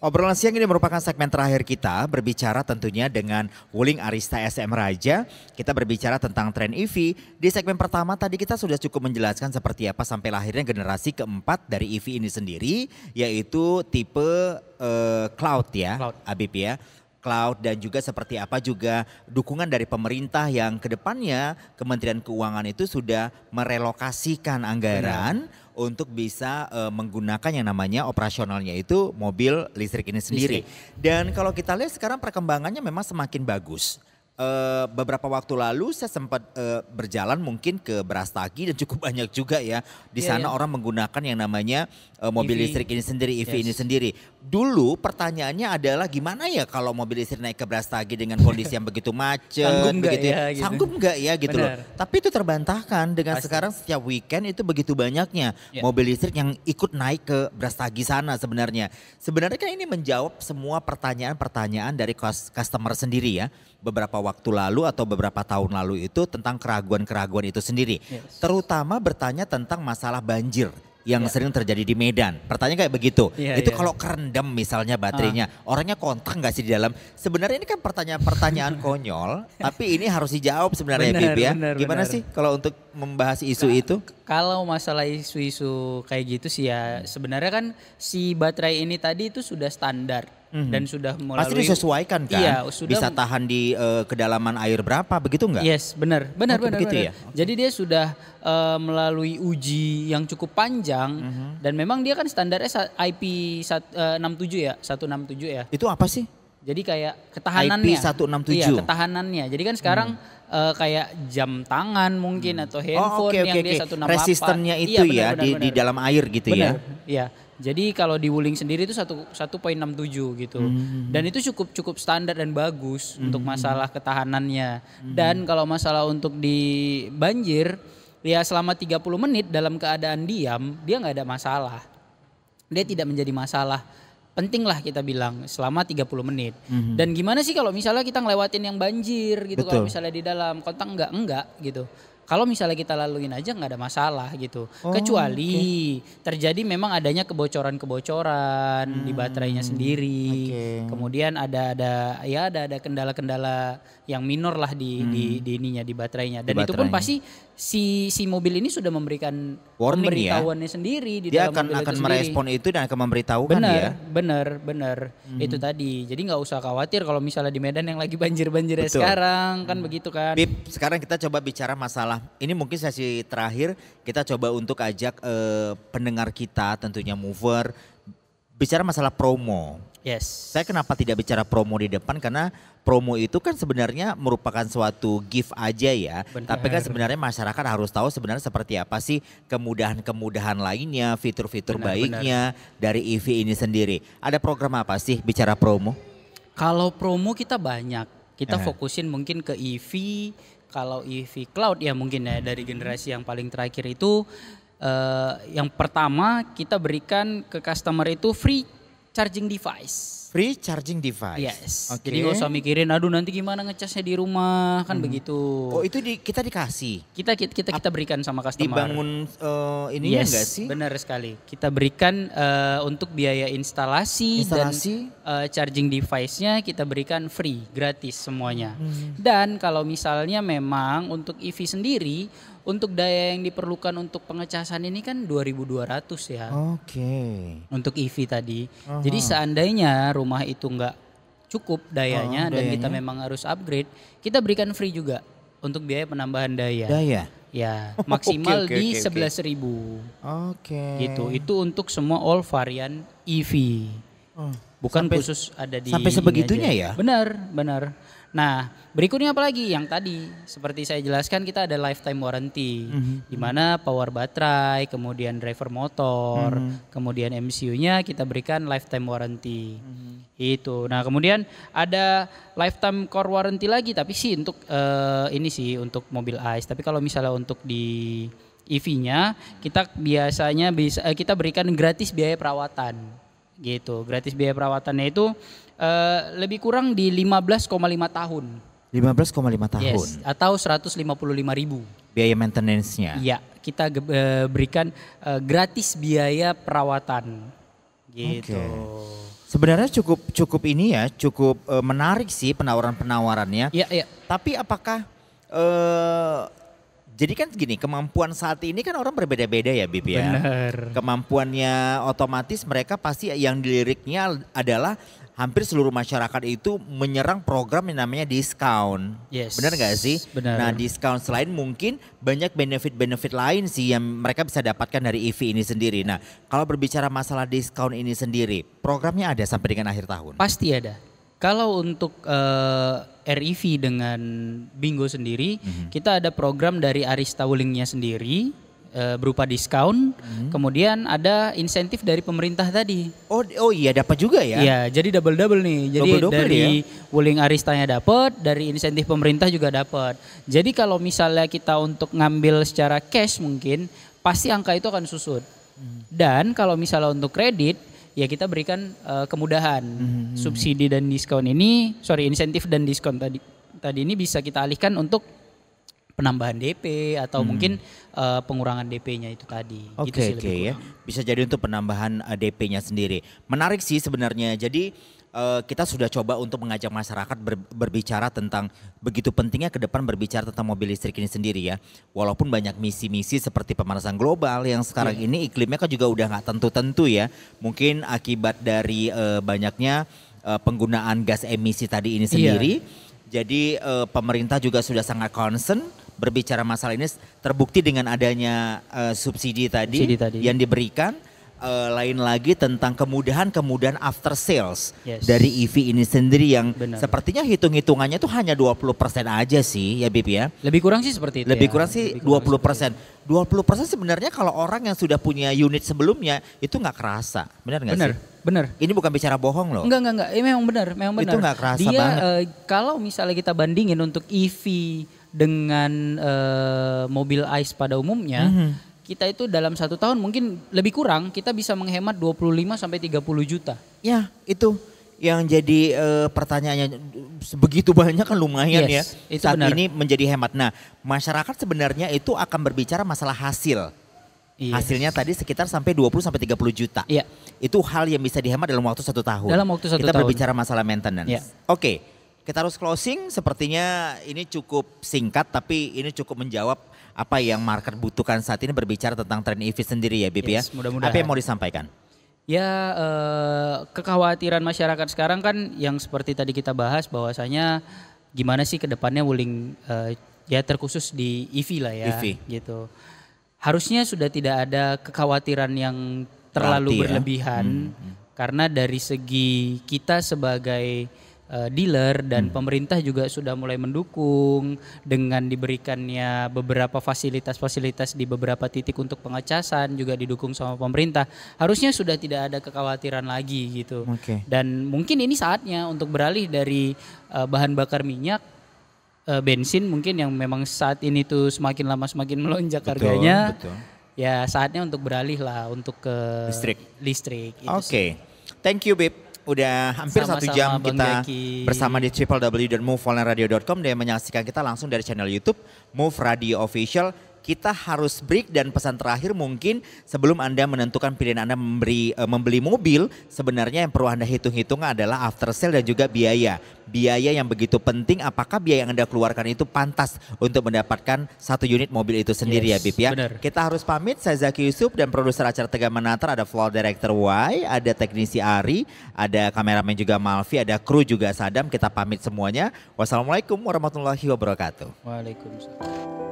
Obrolan siang ini merupakan segmen terakhir kita berbicara tentunya dengan Wuling Arista SM Raja. Kita berbicara tentang tren EV. Di segmen pertama tadi kita sudah cukup menjelaskan seperti apa sampai lahirnya generasi keempat dari EV ini sendiri, yaitu tipe Cloud ya, Cloud. Habib ya. Cloud dan juga seperti apa juga dukungan dari pemerintah yang kedepannya Kementerian Keuangan itu sudah merelokasikan anggaran untuk bisa menggunakan yang namanya operasionalnya itu mobil listrik ini sendiri. Dan kalau kita lihat sekarang perkembangannya memang semakin bagus. Beberapa waktu lalu saya sempat berjalan mungkin ke Brastagi dan cukup banyak juga ya di sana orang menggunakan yang namanya mobil EV. listrik ini sendiri, EV ini sendiri. Dulu pertanyaannya adalah gimana ya kalau mobil listrik naik ke Brastagi dengan kondisi yang begitu macet, Sanggup nggak begitu ya, gitu. Sanggup nggak ya gitu loh. Benar. Tapi itu terbantahkan dengan Pasti. sekarang setiap weekend itu begitu banyaknya mobil listrik yang ikut naik ke Brastagi sana sebenarnya. Sebenarnya kan ini menjawab semua pertanyaan-pertanyaan dari customer sendiri ya. Beberapa waktu lalu atau beberapa tahun lalu itu tentang keraguan-keraguan itu sendiri. Terutama bertanya tentang masalah banjir yang sering terjadi di Medan. Pertanyaan kayak begitu. Itu kalau kerendam misalnya baterainya, orangnya kontak nggak sih di dalam? Sebenarnya ini kan pertanyaan-pertanyaan konyol, tapi ini harus dijawab sebenarnya Bib ya. Gimana sih kalau untuk membahas isu itu? Kalau masalah isu-isu kayak gitu sih ya sebenarnya kan si baterai ini tadi itu sudah standar dan sudah melalui. Pasti disesuaikan kan? Iya, sudah bisa tahan di kedalaman air berapa begitu nggak? Yes, benar. Begitu benar. ya? Jadi dia sudah melalui uji yang cukup panjang dan memang dia kan standarnya IP 167 ya, 167 ya. Itu apa sih? Jadi kayak ketahanannya. IP 167. Iya, ketahanannya. Jadi kan sekarang kayak jam tangan mungkin atau handphone yang dia 168. Resistennya itu iya, benar, di dalam air gitu benar, ya. Iya. Jadi kalau di Wuling sendiri itu 1.67 gitu. Dan itu cukup standar dan bagus untuk masalah ketahanannya. Dan kalau masalah untuk di banjir ya selama 30 menit dalam keadaan diam dia nggak ada masalah. Dia tidak menjadi masalah. Penting lah kita bilang selama 30 menit. Dan gimana sih kalau misalnya kita ngelewatin yang banjir gitu. Kalau misalnya di dalam kontak enggak gitu. Kalau misalnya kita laluin aja nggak ada masalah gitu. Kecuali terjadi memang adanya kebocoran-kebocoran di baterainya sendiri. Kemudian ada kendala-kendala yang minor lah di ininya di baterainya. Dan itu pun pasti si mobil ini sudah memberikan warning pemberitahuannya sendiri di dia dalam mobil akan itu merespon sendiri. itu dan akan memberitahukan ya. Benar. Itu tadi. Jadi nggak usah khawatir kalau misalnya di Medan yang lagi banjir-banjirnya sekarang kan begitu kan. Bib, sekarang kita coba bicara masalah ini mungkin sesi terakhir kita coba untuk ajak pendengar kita tentunya mover bicara masalah promo. Yes. Saya kenapa tidak bicara promo di depan karena promo itu kan sebenarnya merupakan suatu gift aja ya. Tapi kan sebenarnya masyarakat harus tahu sebenarnya seperti apa sih kemudahan-kemudahan lainnya, fitur-fitur baiknya dari EV ini sendiri. Ada program apa sih bicara promo? Kalau promo kita banyak. Kita fokusin mungkin ke EV. Kalau EV Cloud ya mungkin ya dari generasi yang paling terakhir itu yang pertama kita berikan ke customer itu free charging device. Free charging device. Yes. Jadi gak usah mikirin aduh nanti gimana ngecasnya di rumah kan begitu. Oh itu kita dikasih. Kita berikan sama customer. Dibangun ininya enggak sih? Benar sekali. Kita berikan untuk biaya instalasi dan charging device-nya kita berikan free, gratis semuanya. Dan kalau misalnya memang untuk EV sendiri untuk daya yang diperlukan untuk pengecasan ini kan 2.200 ya. Untuk EV tadi. Jadi seandainya rumah itu nggak cukup dayanya dan kita memang harus upgrade, kita berikan free juga untuk biaya penambahan daya. Ya, maksimal di 11.000. Gitu. Itu untuk semua all varian EV. Bukan khusus ada di sampai sebegitunya ya? Benar. Nah, berikutnya apa lagi? Yang tadi seperti saya jelaskan kita ada lifetime warranty di mana power baterai, kemudian driver motor, kemudian MCU-nya kita berikan lifetime warranty. Itu. Nah, kemudian ada lifetime core warranty lagi tapi sih untuk ini sih untuk mobil ICE. Tapi kalau misalnya untuk di EV-nya kita biasanya kita berikan gratis biaya perawatan. Gitu. Gratis biaya perawatannya itu lebih kurang di 15,5 tahun. 15,5 tahun. Yes, atau 155.000. Biaya maintenance-nya. Iya, kita berikan gratis biaya perawatan. Gitu. Sebenarnya cukup ini ya, cukup menarik sih penawaran-penawarannya. Iya, iya. Tapi apakah jadi kan gini, kemampuan saat ini kan orang berbeda-beda ya Bib ya. Bener. Kemampuannya otomatis mereka pasti yang diliriknya adalah hampir seluruh masyarakat itu menyerang program yang namanya diskon. Yes. Benar nggak sih? Benar. Nah diskon selain mungkin banyak benefit-benefit lain sih yang mereka bisa dapatkan dari EV ini sendiri. Nah kalau berbicara masalah diskon ini sendiri, programnya ada sampai dengan akhir tahun? Pasti ada. Kalau untuk REV dengan Bingo sendiri, kita ada program dari Arista Wulingnya sendiri berupa diskon, kemudian ada insentif dari pemerintah tadi. Oh iya dapat juga ya? Iya, jadi double nih. Jadi Double dari ya? Wuling Aristanya dapat, dari insentif pemerintah juga dapat. Jadi kalau misalnya kita untuk ngambil secara cash mungkin pasti angka itu akan susut. Dan kalau misalnya untuk kredit ya kita berikan kemudahan. Subsidi dan diskon ini, insentif dan diskon tadi ini bisa kita alihkan untuk penambahan DP atau mungkin pengurangan DP-nya itu tadi. Oke ya, bisa jadi untuk penambahan DP-nya sendiri. Menarik sih sebenarnya. Jadi kita sudah coba untuk mengajak masyarakat berbicara tentang begitu pentingnya ke depan berbicara tentang mobil listrik ini sendiri ya. Walaupun banyak misi-misi seperti pemanasan global yang sekarang ini iklimnya kan juga udah nggak tentu-tentu ya. Mungkin akibat dari banyaknya penggunaan gas emisi tadi ini sendiri. Jadi pemerintah juga sudah sangat concern berbicara masalah ini, terbukti dengan adanya subsidi tadi yang diberikan. Lain lagi tentang kemudahan after sales dari EV ini sendiri yang sepertinya hitung-hitungannya tuh hanya 20% aja sih ya Bib ya. Lebih kurang sih seperti itu. Lebih kurang sih 20%. 20% sebenarnya kalau orang yang sudah punya unit sebelumnya itu nggak kerasa. Benar nggak sih? Benar. Ini bukan bicara bohong loh. Enggak. Ini memang benar. Itu nggak kerasa dia, banget. Kalau misalnya kita bandingin untuk EV dengan mobil ICE pada umumnya, kita itu dalam 1 tahun mungkin lebih kurang kita bisa menghemat 25 sampai 30 juta. Ya, itu yang jadi pertanyaannya sebegitu banyak kan lumayan ya. Itu saat benar. ini menjadi hemat. Nah, masyarakat sebenarnya itu akan berbicara masalah hasil. Hasilnya tadi sekitar sampai 20 sampai 30 juta. Iya. Itu hal yang bisa dihemat dalam waktu 1 tahun. Dalam waktu 1 tahun. Kita berbicara masalah maintenance. Iya. Oke, kita harus closing. Sepertinya ini cukup singkat tapi ini cukup menjawab apa yang market butuhkan saat ini berbicara tentang tren EV sendiri ya Bib ya. Mudah-mudahan. Apa yang mau disampaikan? Ya kekhawatiran masyarakat sekarang kan yang seperti tadi kita bahas bahwasanya gimana sih ke depannya Wuling ya terkhusus di EV lah ya gitu. Harusnya sudah tidak ada kekhawatiran yang terlalu berlebihan karena dari segi kita sebagai dealer dan pemerintah juga sudah mulai mendukung dengan diberikannya beberapa fasilitas-fasilitas di beberapa titik untuk pengecasan juga didukung sama pemerintah. Harusnya sudah tidak ada kekhawatiran lagi gitu. Dan mungkin ini saatnya untuk beralih dari bahan bakar minyak, bensin mungkin yang memang saat ini tuh semakin lama semakin melonjak harganya. Ya saatnya untuk beralih lah untuk ke listrik. Oke. Thank you Bib. Udah hampir Sama-sama, 1 jam Bang kita Jaki. bersama di www.moveonlineradio.com dan menyaksikan kita langsung dari channel YouTube Move Radio Official. Kita harus break dan pesan terakhir mungkin sebelum Anda menentukan pilihan Anda membeli mobil, sebenarnya yang perlu Anda hitung-hitung adalah after sale dan juga biaya. Biaya yang begitu penting, apakah biaya yang Anda keluarkan itu pantas untuk mendapatkan 1 unit mobil itu sendiri ya Bib ya. Benar. Kita harus pamit, saya Zaki Yusuf dan produser acara Tegar Menantar, ada floor director Y, ada teknisi Ari, ada kameramen juga Malvi, ada kru juga Sadam. Kita pamit semuanya. Wassalamualaikum warahmatullahi wabarakatuh. Waalaikumsalam.